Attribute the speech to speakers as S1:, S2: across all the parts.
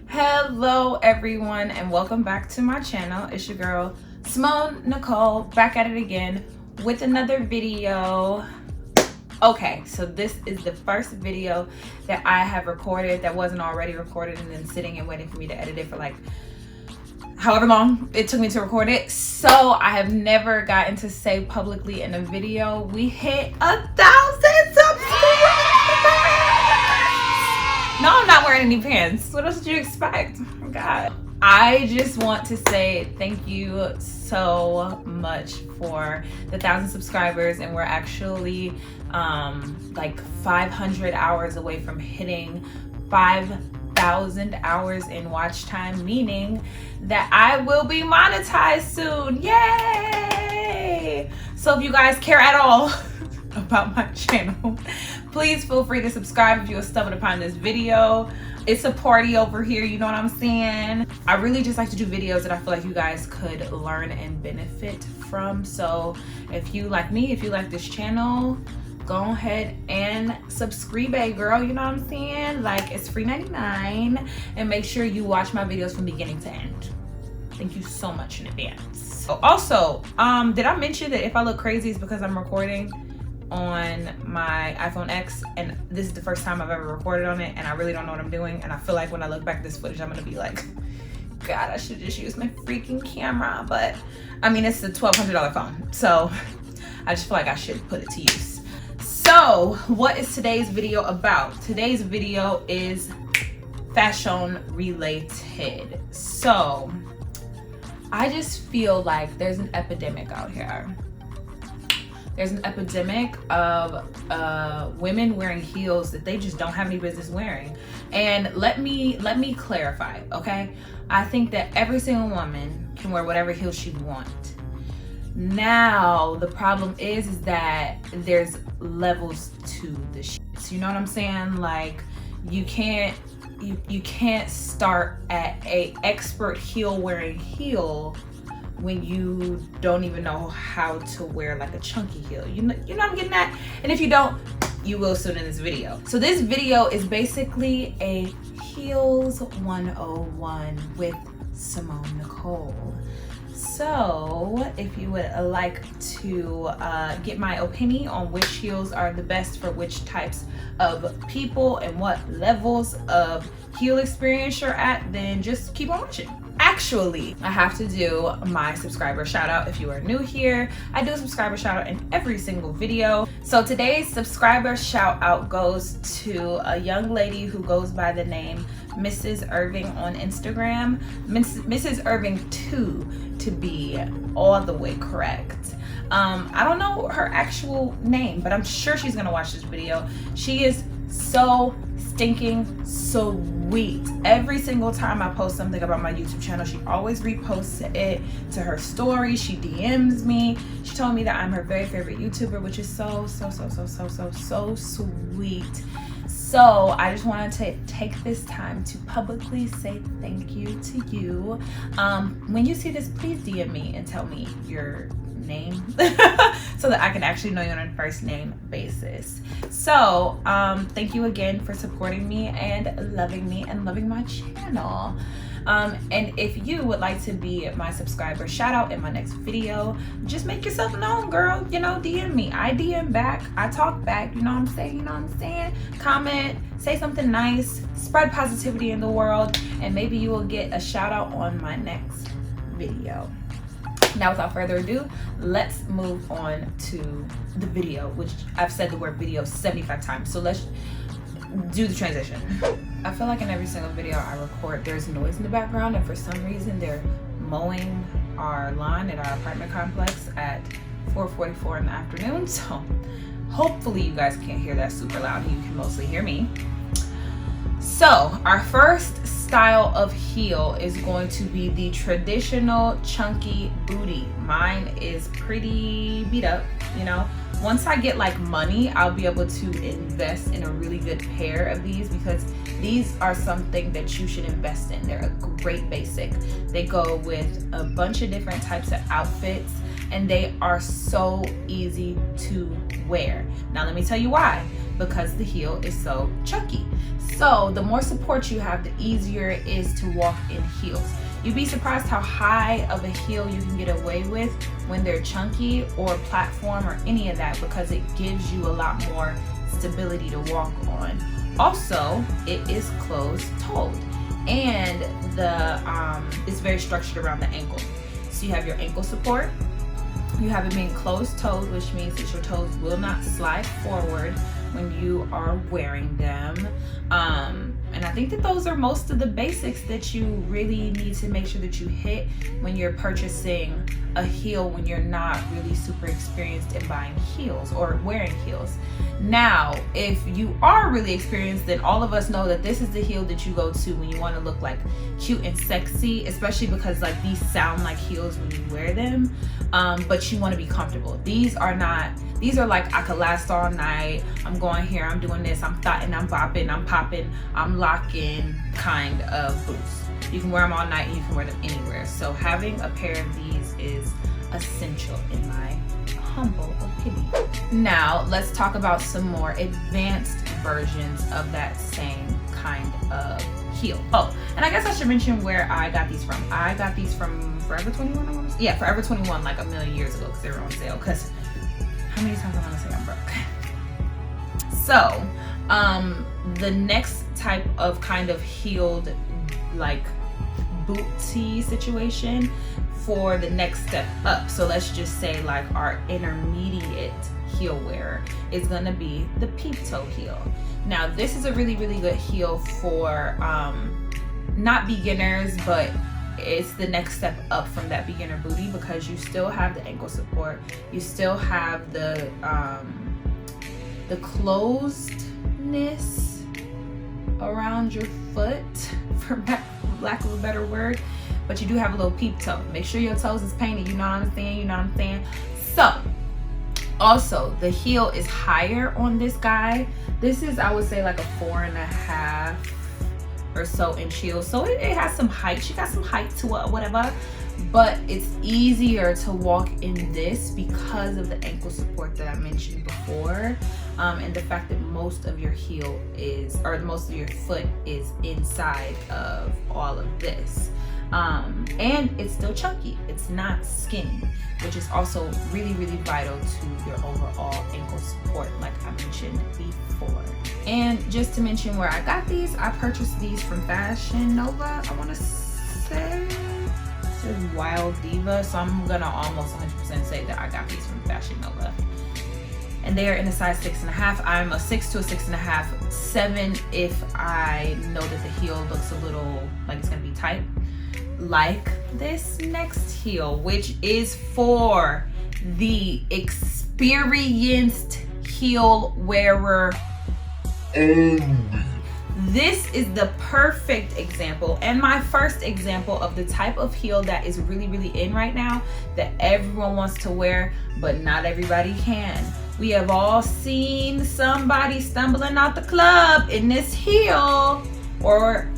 S1: Hello everyone and welcome back to my channel. It's your girl Simone Nicole, back at it again with another video. Okay, so this is the first video that I have recorded that wasn't already recorded and then sitting and waiting for me to edit it for like however long it took me to record it. So I have never gotten to say publicly in a video we hit 1,000 subscribers. No, I'm not wearing any pants. What else did you expect? Oh God. I just want to say thank you so much for the 1,000 subscribers, and we're actually like 500 hours away from hitting 5,000 hours in watch time, meaning that I will be monetized soon. Yay! So if you guys care at all about my channel, please feel free to subscribe if you stumbled upon this video. It's a party over here, you know what I'm saying? I really just like to do videos that I feel like you guys could learn and benefit from. So if you like me, if you like this channel, go ahead and subscribe, girl, you know what I'm saying? Like, it's free 99, and make sure you watch my videos from beginning to end. Thank you so much in advance. Also, did I mention that if I look crazy it's because I'm recording on my iPhone X, and this is the first time I've ever recorded on it, and I really don't know what I'm doing, and I feel like when I look back at this footage I'm gonna be like, God, I should just use my freaking camera. But I mean, it's a $1,200 phone, so I just feel like I should put it to use. So what is today's video about? Today's video is fashion related. So I just feel like there's an epidemic out here. There's an epidemic of women wearing heels that they just don't have any business wearing. And let me clarify, okay? I think that every single woman can wear whatever heels she wants. Now, the problem is that there's levels to the shit. You know what I'm saying? Like, you can't start at a expert heel wearing heel when you don't even know how to wear like a chunky heel. You know what I'm getting at? And if you don't, you will soon in this video. So this video is basically a Heels 101 with Simone Nicole. So if you would like to get my opinion on which heels are the best for which types of people and what levels of heel experience you're at, then just keep on watching. Actually, I have to do my subscriber shout out. If you are new here, I do a subscriber shout out in every single video. So today's subscriber shout out goes to a young lady who goes by the name Mrs. Irving on Instagram. Mrs. Irving 2 to be all the way correct. I don't know her actual name, but I'm sure she's gonna watch this video. She is so stinking sweet. Every single time I post something about my YouTube channel, she always reposts it to her story. She DMs me. She told me that I'm her very favorite YouTuber, which is so sweet. So I just wanted to take this time to publicly say thank you to you. When you see this, please DM me and tell me your name so that I can actually know you on a first name basis. So thank you again for supporting me and loving my channel. And if you would like to be my subscriber shout out in my next video, just make yourself known, girl. You know, DM me. I DM back, I talk back, you know what I'm saying? Comment, say something nice, spread positivity in the world, and maybe you will get a shout out on my next video. Now, without further ado, let's move on to the video, which I've said the word video 75 times. So let's do the transition. I feel like in every single video I record, there's noise in the background, and for some reason they're mowing our lawn at our apartment complex at 4:44 in the afternoon. So hopefully you guys can't hear that super loud and you can mostly hear me. So our first style of heel is going to be the traditional chunky booty. Mine is pretty beat up, you know. Once I get like money, I'll be able to invest in a really good pair of these, because these are something that you should invest in. They're a great basic. They go with a bunch of different types of outfits, and they are so easy to wear. Now let me tell you why. Because the heel is so chunky. So the more support you have, the easier it is to walk in heels. You'd be surprised how high of a heel you can get away with when they're chunky or platform or any of that, because it gives you a lot more stability to walk on. Also, it is closed-toed, and it's very structured around the ankle. So you have your ankle support. You have it being closed-toed, which means that your toes will not slide forward when you are wearing them. And I think that those are most of the basics that you really need to make sure that you hit when you're purchasing a heel, when you're not really super experienced in buying heels or wearing heels. Now, if you are really experienced, then all of us know that this is the heel that you go to when you want to look like cute and sexy, especially because like these sound like heels when you wear them, but you want to be comfortable. These are like, I could last all night, I'm going here, I'm doing this, I'm thotting, I'm bopping, I'm popping, I'm locking kind of boots. You can wear them all night and you can wear them anywhere. So having a pair of these is essential in my humble opinion. Now let's talk about some more advanced versions of that same kind of heel. Oh, and I guess I should mention where I got these from. I got these from Forever 21, I want to say. Yeah, Forever 21, like a million years ago, because they were on sale. Because how many times I want to say I'm broke? So the next type of kind of heeled like booty situation for the next step up, so let's just say like our intermediate heel wearer, is gonna be the peep-toe heel. Now this is a really good heel for not beginners, but it's the next step up from that beginner booty, because you still have the ankle support, you still have the closedness around your foot, for lack of a better word, but you do have a little peep toe. Make sure your toes is painted, you know what I'm saying? You know what I'm saying? So also the heel is higher on this guy. This is, I would say, like a 4.5 or so inch heel, so it has some height. She got some height to it or whatever, but it's easier to walk in this because of the ankle support that I mentioned before, and the fact that most of your heel is, or most of your foot is inside of all of this. And it's still chunky, it's not skinny, which is also really vital to your overall ankle support, like I mentioned before. And just to mention where I got these, I purchased these from Fashion Nova, I want to say. This is Wild Diva, so I'm gonna almost 100% say that I got these from Fashion Nova. And they are in a size 6.5. I'm a 6 to a 6.5, 7 if I know that the heel looks a little like it's gonna be tight. Like this next heel, which is for the experienced heel wearer only. This is the perfect example, and my first example of the type of heel that is really in right now, that everyone wants to wear, but not everybody can. We have all seen somebody stumbling out the club in this heel, or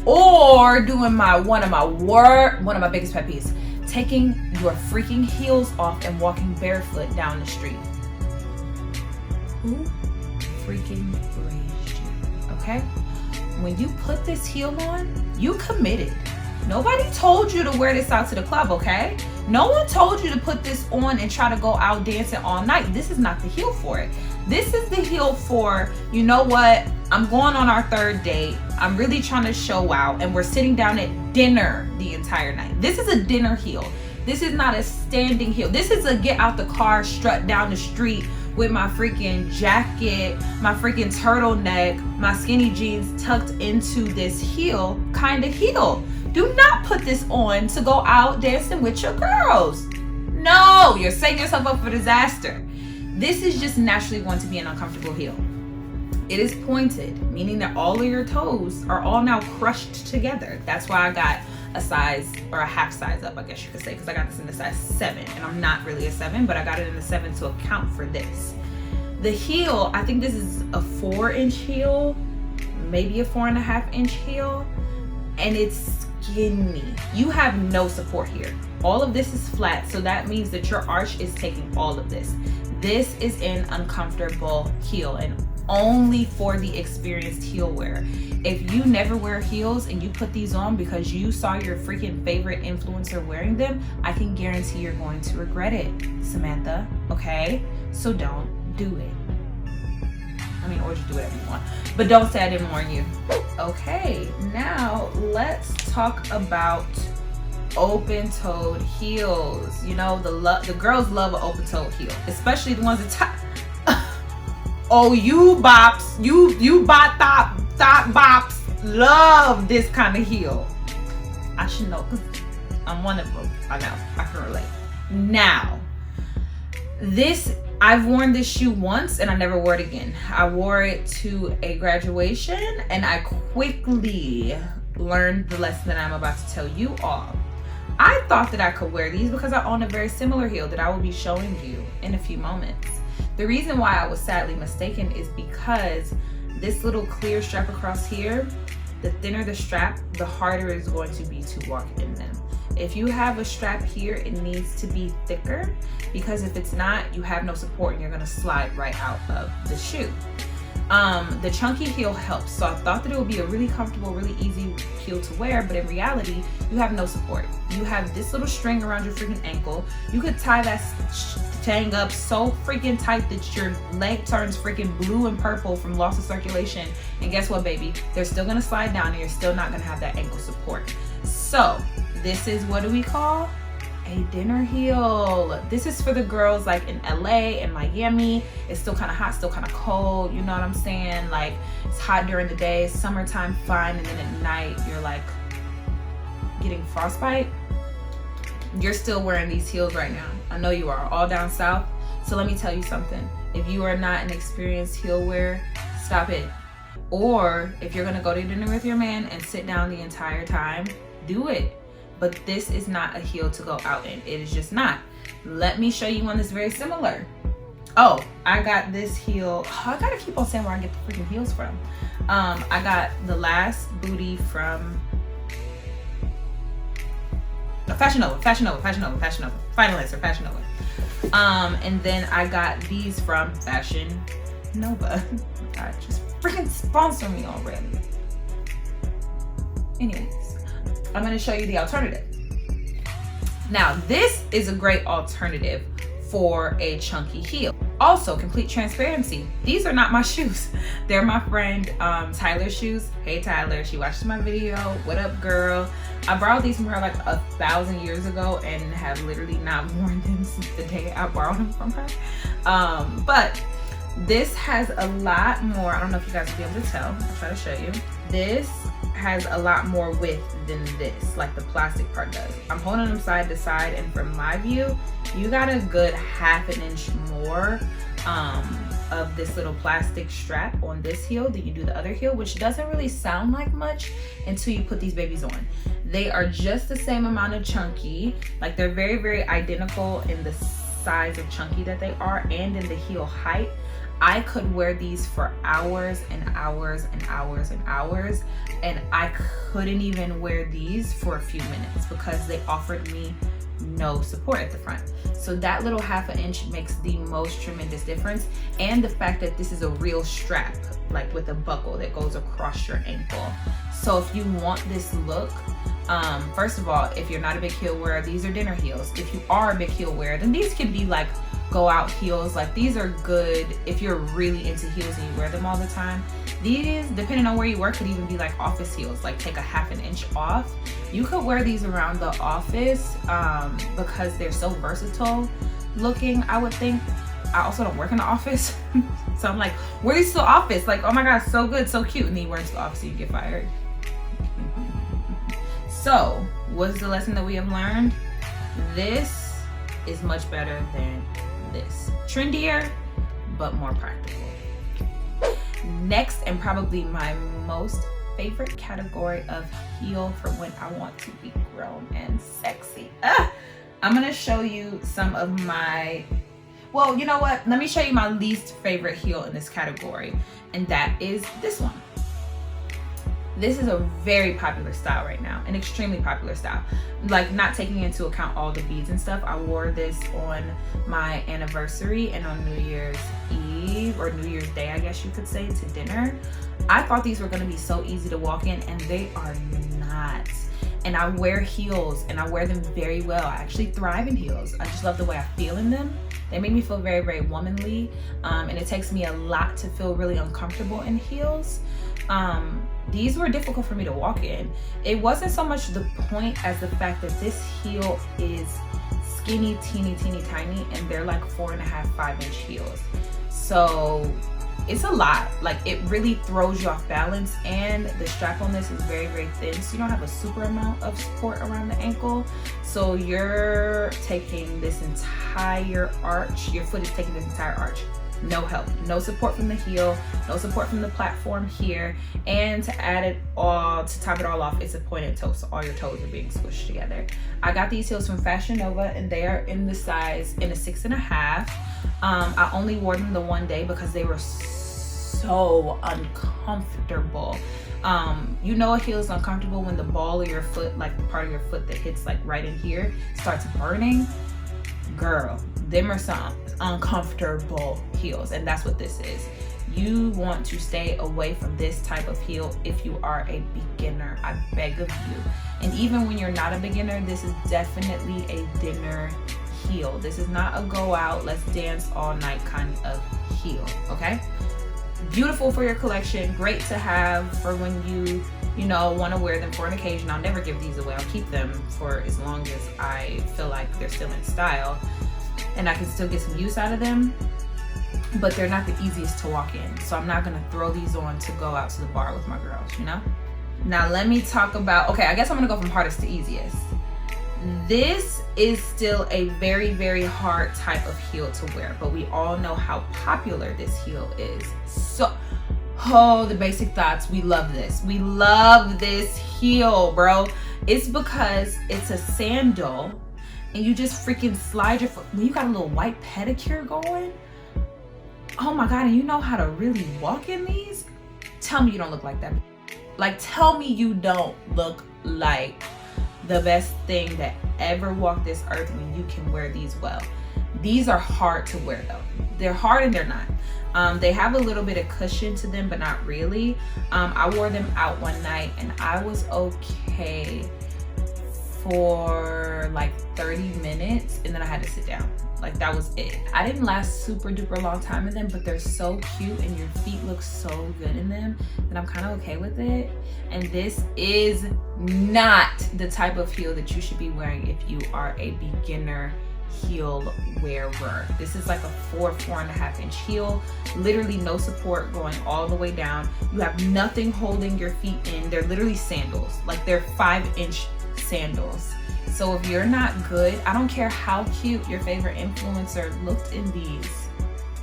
S1: doing one of my biggest pet peeves, taking your freaking heels off and walking barefoot down the street. Who freaking raised you? Okay? When you put this heel on, you committed. Nobody told you to wear this out to the club, okay? No one told you to put this on and try to go out dancing all night. This is not the heel for it. This is the heel for, you know what? I'm going on our third date. I'm really trying to show out, and we're sitting down at dinner the entire night. This is a dinner heel. This is not a standing heel. This is a get out the car, strut down the street with my freaking jacket, my freaking turtleneck, my skinny jeans tucked into this heel kind of heel. Do not put this on to go out dancing with your girls. No, you're setting yourself up for disaster. This is just naturally going to be an uncomfortable heel. It is pointed, meaning that all of your toes are all now crushed together. That's why I got a size, or a half size up, I guess you could say, because I got this in the size 7, and I'm not really a 7, but I got it in the 7 to account for this. The heel, I think this is a 4-inch heel, maybe a 4.5-inch heel, and it's skinny. You have no support here. All of this is flat, so that means that your arch is taking all of this. This is an uncomfortable heel, and only for the experienced heel wearer. If you never wear heels and you put these on because you saw your freaking favorite influencer wearing them, I can guarantee you're going to regret it, Samantha, okay? So don't do it. I mean, or just do whatever you want, but don't say I didn't warn you. Okay, now let's talk about open-toed heels. You know, the girls love an open-toed heel, especially the ones that top. Oh, you bops, you bot thought bops love this kind of heel. I should know because I'm one of them. I know, I can relate. Now, I've worn this shoe once and I never wore it again. I wore it to a graduation and I quickly learned the lesson that I'm about to tell you all. I thought that I could wear these because I own a very similar heel that I will be showing you in a few moments. The reason why I was sadly mistaken is because this little clear strap across here, the thinner the strap, the harder it's going to be to walk in them. If you have a strap here, it needs to be thicker, because if it's not, you have no support and you're gonna slide right out of the shoe. The chunky heel helps, so I thought that it would be a really comfortable, really easy heel to wear, but in reality, you have no support. You have this little string around your freaking ankle. You could tie that thing up so freaking tight that your leg turns freaking blue and purple from loss of circulation, and guess what, baby? They're still gonna slide down and you're still not gonna have that ankle support. So this is, what do we call? A dinner heel. This is for the girls like in LA and Miami. It's still kind of hot, still kind of cold, you know what I'm saying? Like, it's hot during the day, summertime fine, and then at night you're like getting frostbite. You're still wearing these heels right now. I know you are, all down south. So let me tell you something. If you are not an experienced heel wearer, stop it. Or if you're gonna go to dinner with your man and sit down the entire time, do it. But this is not a heel to go out in. It is just not. Let me show you one that's very similar. Oh, I got this heel. Oh, I gotta keep on saying where I get the freaking heels from. I got the last booty from Fashion Nova. Final answer, Fashion Nova. And then I got these from Fashion Nova. God, just freaking sponsor me already. Anyways, I'm gonna show you the alternative. Now, this is a great alternative for a chunky heel. Also, complete transparency, these are not my shoes. They're my friend Tyler's shoes. Hey Tyler, she watches my video. What up, girl? I borrowed these from her like 1,000 years ago and have literally not worn them since the day I borrowed them from her. But this has a lot more, I don't know if you guys will be able to tell. I'll try to show you. This has a lot more width than this, like the plastic part does. I'm holding them side to side, and from my view, you got a good 1/2 inch more of this little plastic strap on this heel than you do the other heel, which doesn't really sound like much until you put these babies on. They are just the same amount of chunky, like they're very, very identical in the size of chunky that they are and in the heel height. I could wear these for hours and hours and hours and hours, and I couldn't even wear these for a few minutes because they offered me no support at the front. So that little 1/2 inch makes the most tremendous difference, and the fact that this is a real strap, like with a buckle that goes across your ankle. So if you want this look, first of all, if you're not a big heel wearer, these are dinner heels. If you are a big heel wearer, then these can be like go out heels. Like, these are good if you're really into heels and you wear them all the time. These, depending on where you work, could even be like office heels, like take a 1/2 inch off. You could wear these around the office because they're so versatile looking, I would think. I also don't work in the office, so I'm like, wear these to the office, like, oh my god, so good, so cute, and then you wear it to the office and you get fired. So what's the lesson that we have learned? This is much better than this. Trendier, but more practical. Next, and probably my most favorite category of heel for when I want to be grown and sexy. I'm gonna show you some of my, well, you know what? Let me show you my least favorite heel in this category, and that is this one. This is a very popular style right now, an extremely popular style. Like, not taking into account all the beads and stuff. I wore this on my anniversary and on New Year's Eve, or New Year's Day, I guess you could say, to dinner. I thought these were gonna be so easy to walk in, and they are not. And I wear heels, and I wear them very well. I actually thrive in heels. I just love the way I feel in them. They make me feel very, very womanly, and it takes me a lot to feel really uncomfortable in heels. These were difficult for me to walk in. It wasn't so much the point as the fact that this heel is skinny, teeny, tiny, and they're like 4.5, 5-inch heels. So it's a lot. Like, it really throws you off balance, and the strap on this is very, very thin, so you don't have a super amount of support around the ankle. So you're taking this entire arch, your foot is taking this entire arch. No help, no support from the heel, no support from the platform here, and to add it all, to top it all off, it's a pointed toe, so all your toes are being squished together. I got these heels from Fashion Nova, and they are in the size in a 6.5. I only wore them the one day because they were so uncomfortable. You know a heel is uncomfortable when the ball of your foot, like the part of your foot that hits like right in here, starts burning. Girl, them are some uncomfortable heels, and that's what this is. You want to stay away from this type of heel if you are a beginner. I beg of you. And even when you're not a beginner, this is definitely a dinner heel. This is not a go out, let's dance all night kind of heel, okay? Beautiful for your collection, great to have for when you know, want to wear them for an occasion. I'll never give these away. I'll keep them for as long as I feel like they're still in style and I can still get some use out of them, but they're not the easiest to walk in. So I'm not gonna throw these on to go out to the bar with my girls, you know? Now let me talk about, okay, I guess I'm gonna go from hardest to easiest. This is still a very, very hard type of heel to wear, but we all know how popular this heel is. So, oh, the basic thoughts, we love this. We love this heel, bro. It's because it's a sandal and you just freaking slide your foot. When you got a little white pedicure going, oh my God, and you know how to really walk in these? Tell me you don't look like that. Like, tell me you don't look like the best thing that ever walked this earth when you can wear these well. These are hard to wear though. They're hard and they're not. They have a little bit of cushion to them, but not really. I wore them out one night and I was okay for like 30 minutes and then I had to sit down. Like, that was it. I didn't last super duper long time in them, but they're so cute and your feet look so good in them that I'm kind of okay with it. And this is not the type of heel that you should be wearing if you are a beginner heel wearer. This is like a 4.5 inch heel, literally no support going all the way down. You have nothing holding your feet in. They're literally sandals, like they're 5-inch sandals. So if you're not good, I don't care how cute your favorite influencer looked in these,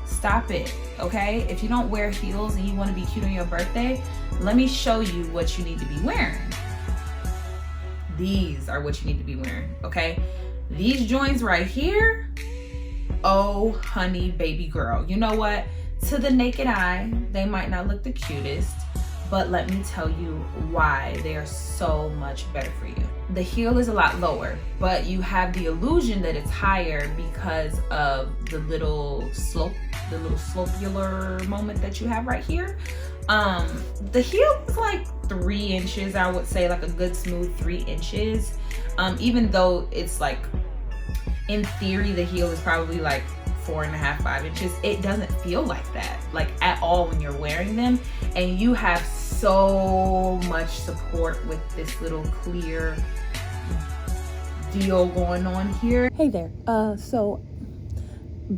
S1: stop it, okay? If you don't wear heels and you want to be cute on your birthday, let me show you what you need to be wearing. These are what you need to be wearing, okay? These joints right here, oh honey baby girl. You know what? To the naked eye, they might not look the cutest, but let me tell you why they are so much better for you. The heel is a lot lower, but you have the illusion that it's higher because of the little slope, the little slopular moment that you have right here. The heel is like 3 inches, I would say, like a good smooth 3 inches. Even though it's like, in theory, the heel is probably like 4.5, 5 inches. It doesn't feel like that, like at all when you're wearing them. And you have so much support with this little clear deal going on here.
S2: Hey there, so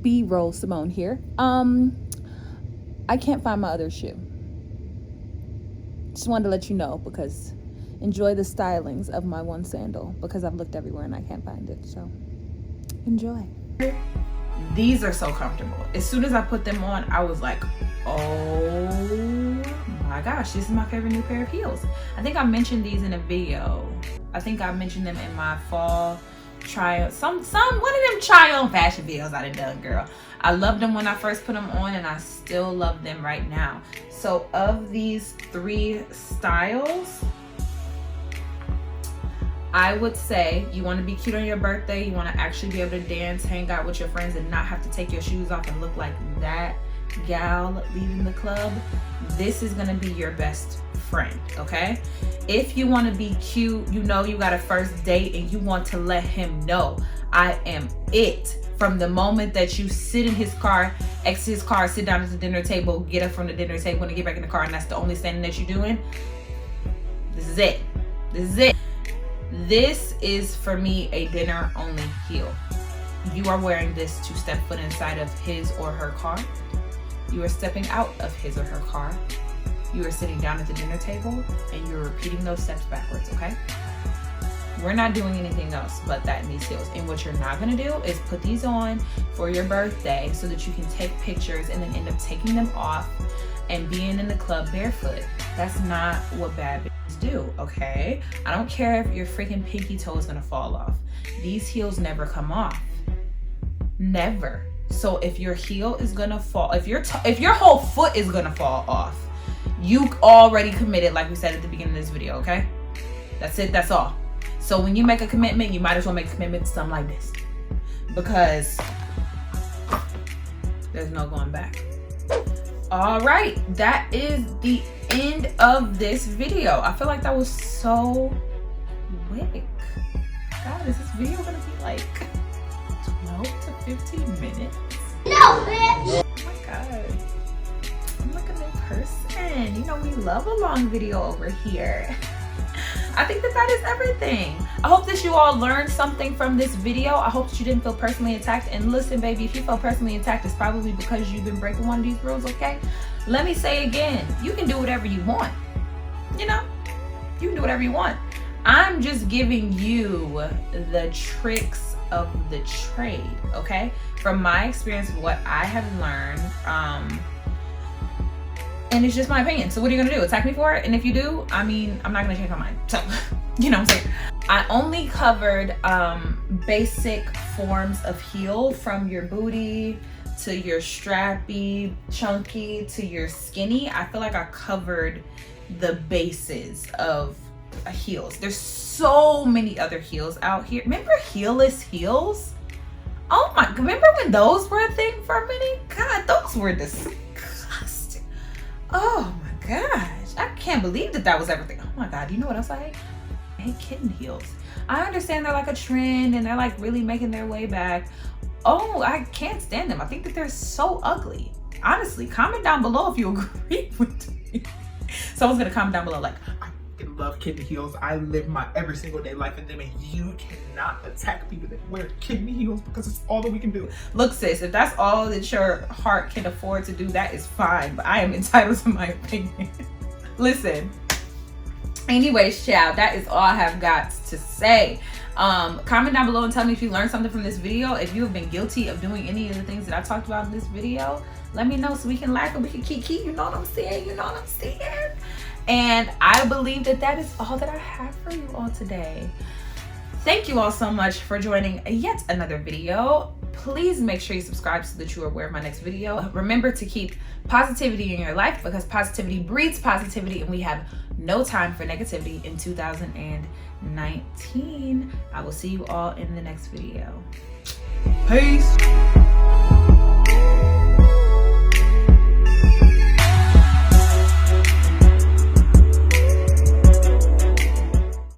S2: B-roll Simone here. I can't find my other shoe. Just wanted to let you know, because enjoy the stylings of my one sandal, because I've looked everywhere and I can't find it, so enjoy.
S1: These are so comfortable. As soon as I put them on, I was like, oh my gosh, this is my favorite new pair of heels. I think I mentioned these in a video. I think I mentioned them in my fall try one of them try on fashion videos I done, girl. I loved them when I first put them on, and I still love them right now. So of these 3 styles, I would say you want to be cute on your birthday, you want to actually be able to dance, hang out with your friends, and not have to take your shoes off and look like that gal leaving the club. This is going to be your best friend, okay? If you want to be cute, you know you got a first date and you want to let him know I am it. From the moment that you sit in his car, exit his car, sit down at the dinner table, get up from the dinner table and get back in the car, and that's the only standing that you're doing, this is it. This is it. This is for me a dinner only heel. You are wearing this to step foot inside of his or her car. You are stepping out of his or her car. You are sitting down at the dinner table and you're repeating those steps backwards, okay? We're not doing anything else but that in these heels. And what you're not gonna do is put these on for your birthday so that you can take pictures and then end up taking them off and being in the club barefoot. That's not what bad bitches do, okay? I don't care if your freaking pinky toe is gonna fall off. These heels never come off. Never. So if your heel is gonna fall, if your whole foot is gonna fall off, you already committed, like we said at the beginning of this video, okay? That's it, that's all. So when you make a commitment, you might as well make a commitment to something like this, because there's no going back. All right, that is the end of this video. I feel like that was so quick. God, is this video gonna be like 12 to 15 minutes?
S3: No, bitch!
S1: Oh my God. I'm like a new person. You know, we love a long video over here. I think that is everything. I hope that you all learned something from this video. I hope that you didn't feel personally attacked. And listen, baby, if you feel personally attacked, it's probably because you've been breaking one of these rules, okay? Let me say again, you can do whatever you want. You know, you can do whatever you want. I'm just giving you the tricks of the trade, okay? From my experience of what I have learned, and it's just my opinion. So what are you gonna do? Attack me for it? And if you do, I mean, I'm not gonna change my mind. So, you know what I'm saying? I only covered basic forms of heel, from your booty to your strappy, chunky, to your skinny. I feel like I covered the bases of heels. There's so many other heels out here. Remember heelless heels? Oh my, remember when those were a thing for a minute? God, those were disgusting. Oh my gosh, I can't believe that was everything. Oh my God, you know what else I hate? I hate kitten heels. I understand they're like a trend and they're like really making their way back. Oh, I can't stand them. I think that they're so ugly. Honestly, comment down below if you agree with me. Someone's gonna comment down below like,
S4: I love kitten heels. I live my every single day life in them, and you cannot attack people that wear kitten heels because it's all that we can do.
S1: Look, sis, if that's all that your heart can afford to do, that is fine, but I am entitled to my opinion. Listen, anyways, child, that is all I have got to say. Comment down below and tell me if you learned something from this video. If you have been guilty of doing any of the things that I talked about in this video, let me know so we can laugh and we can keep, you know what I'm saying? You know what I'm saying? And I believe that is all that I have for you all today. Thank you all so much for joining yet another video. Please make sure you subscribe so that you are aware of my next video. Remember to keep positivity in your life, because positivity breeds positivity, and we have no time for negativity in 2019. I will see you all in the next video.
S4: Peace.